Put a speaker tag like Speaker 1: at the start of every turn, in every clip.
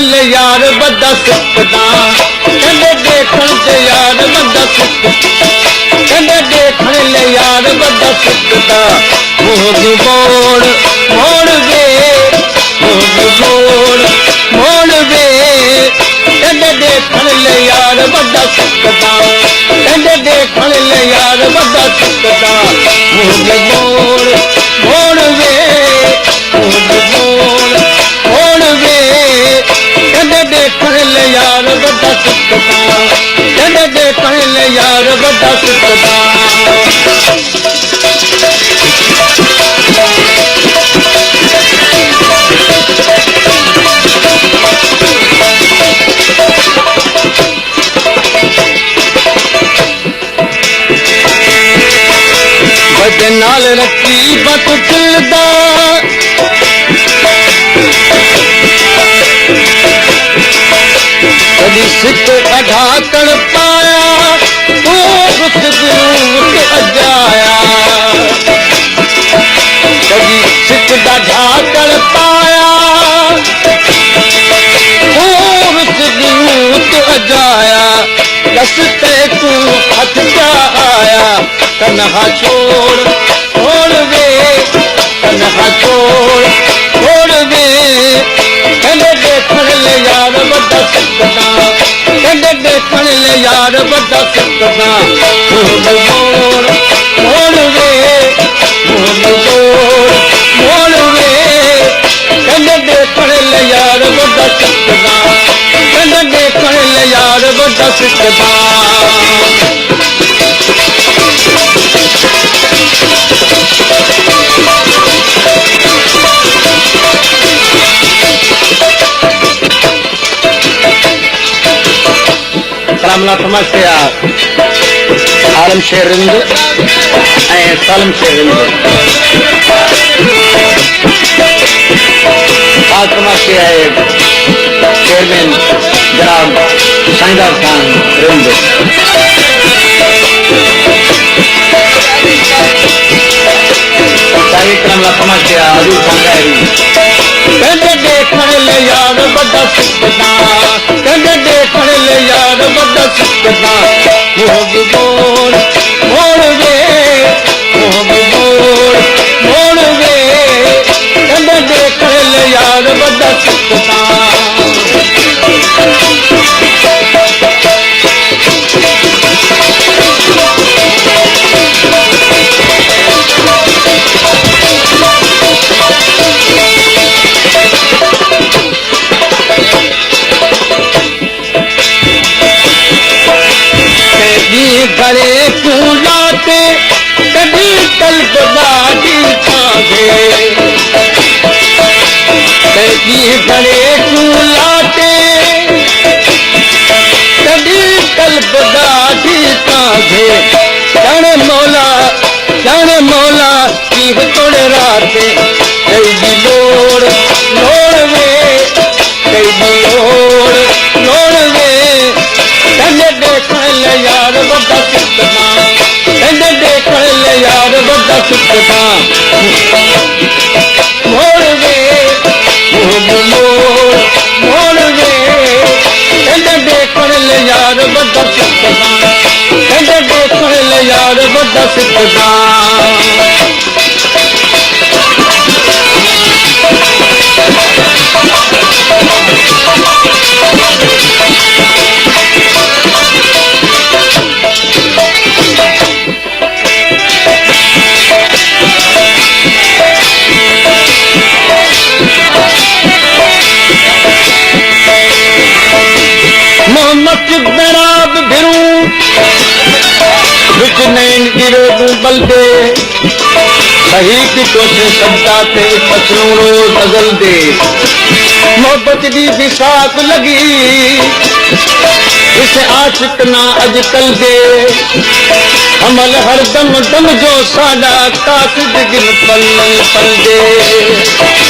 Speaker 1: ले यार बड़ा सिकदा कहंदे देखण ते यार बड़ा सिकदा कहंदे देखण ले यार बड़ा सिकदा मोड़ मोड़ मोड़ वे मोड़ मोड़ वे कहंदे देखण ले यार बड़ा सिकदा कहंदे देखण ले यार बड़ा सिकदा मोड़ मोड़ मोड़ वे मोड़ मोड़ वे कहंदे देखण ले यार बड़ा सिकदा कहंदे देखण ले यार बड़ा सिकदा नाल रखी बत चलदा कदी सिक अढ़ा कर पाया तू रुत दिलूत अजाया कदी सिक अढ़ा कर पाया तू रुत दिलूत अजाया रस्ते तू हथ क्या आया तन्हा छोड़ छोड़ वे तन्हा छोड़ छोड़ वे कहंदे देखण ले यार बड़ा सिकदा कहंदे देखण ले यार बड़ा सिकदा मोड़ मोड़ मोड़ वे मोड़ वे कहंदे देखण ले यार बड़ा सिकदा कहंदे देखण ले यार बड़ा सिकदा सलामला समस्या आलम शेर रिंद सलम शेर रिंद आज समस्या है चेयरमैन जनाब शाहिदार खान रिंद सलामला समस्या अजू खान कहंदे देखण ले यार बड़ा सिकदा कहंदे देखण ले यार बड़ा सिकदा मोड़ मोड़ मोड़ वे मोड़ मोड़ वे कहंदे देखण ले यार बड़ा सिकदा घरे फूलाते कभी कल्प दादी खागे कभी घरे फूलाते कभी कल्प दादी खागे जाने मौला की तोड़े राते कई लोड़ लोड़ वे कई लोड़ वे कहंदे देखण ले यार बड़ा सिकदा कहंदे देखण ले यार बड़ा सिकदा मोड़ वे मोड़ वे कहंदे देखण ले यार बड़ा सिकदा कहंदे देखण ले यार बड़ा सिकदा जनाब भिरू विच नैन गिरो बल दे सही की तोसे सबका ते पछनू रोज अजल दे मोहब्बत दी बिसात लगी इस आशिक ना अजकल दे अमल हर दम दम जो साडा कासिद गिन पल पल दे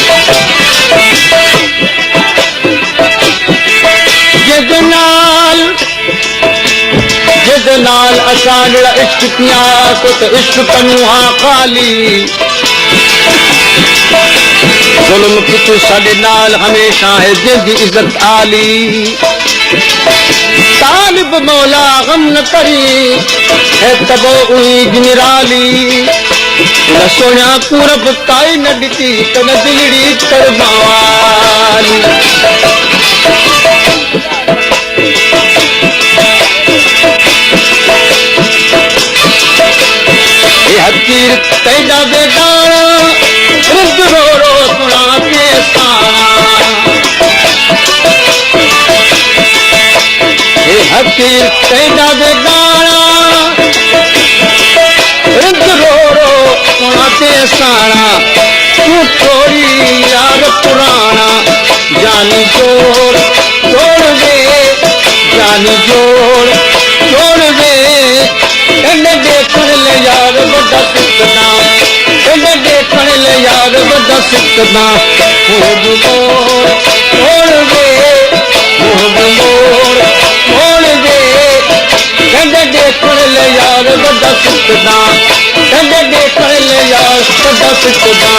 Speaker 1: जदनाल असां जड़ा इश्क किया तो इश्क कन्हा खाली जुल्म की साडे नाल हमेशा है जिंदी इज्जत आली तालिब मौला गम न करी है तबो उई निराली न सोया पूरब काई न दिती तन दिलड़ी करवाली ये हकीर तैदा बेदाना रिद रो रो सुना के साना ये हकीर तैदा बेदाना रिद रो रो सुना के साना तू थोड़ी यार पुराना जानी जोड़ छोड़ दे जानी जोड़ छोड़ दे कहने देखण ले यार बड़ा सिकना कहने देखण ले यार बड़ा सिकना खूब मोड़ छोड़ दे खूब मोड़ छोड़ दे कहने देखण ले यार बड़ा सिकना कहने देखण ले यार बड़ा सिकना